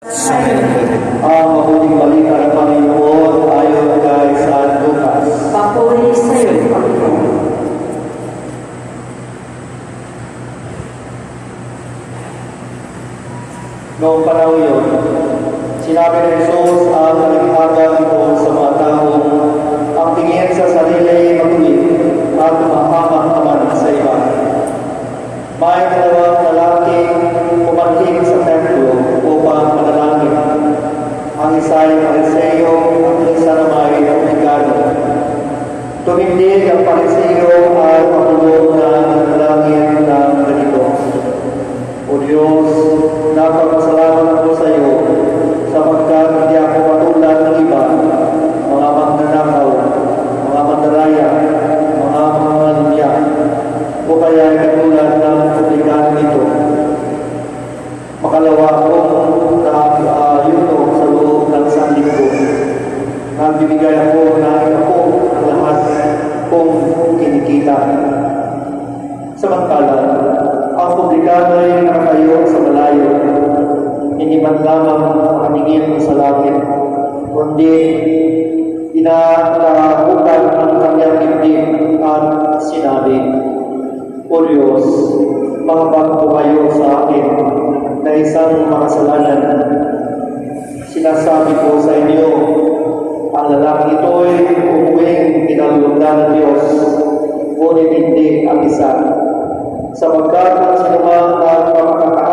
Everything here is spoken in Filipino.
Ang mabuting balita ng Panginoon ayon kay San Lucas. Papuri sa iyo, Panginoon. Noong panahon yun, sinabi ni Jesus ang naghahagang ito sa mga taong ang tingin sa sarili matuwid at mahamak naman sa iba. May dalawang lalaking pumating sa templo upang manalangin. Ang isa ay Pariseo at ang isa naman ay Publikano. Tumindig ang Pariseo ay matulog na nanalangin ng ganito: O Diyos, napagpasalamat ako sa iyo sapagkat hindi ako matulad ng iba, mga magnanakaw, mga mandaraya, mga mangalunya, o kaya ay katulad ng Publikano nito. Makalawa akong yuto sa loob ng sanlinggo. Nagbibigay ako ng ako ang lahat kung kinikita. Samantala, ang Publikano ay nakatayo sa malayo, hindi man lamang makaningin sa langit, kundi inatabukan ng kanyang dibdib at sinabi, O Diyos, mahabag po kayo sa akin na isang makasalanan. Sinasabi ko sa inyo, ang lalaki ito'y umuwing pinalulundan ng Diyos, ngunit hindi ang isa. Sapagkat ang sinumang nagpapakakasalanan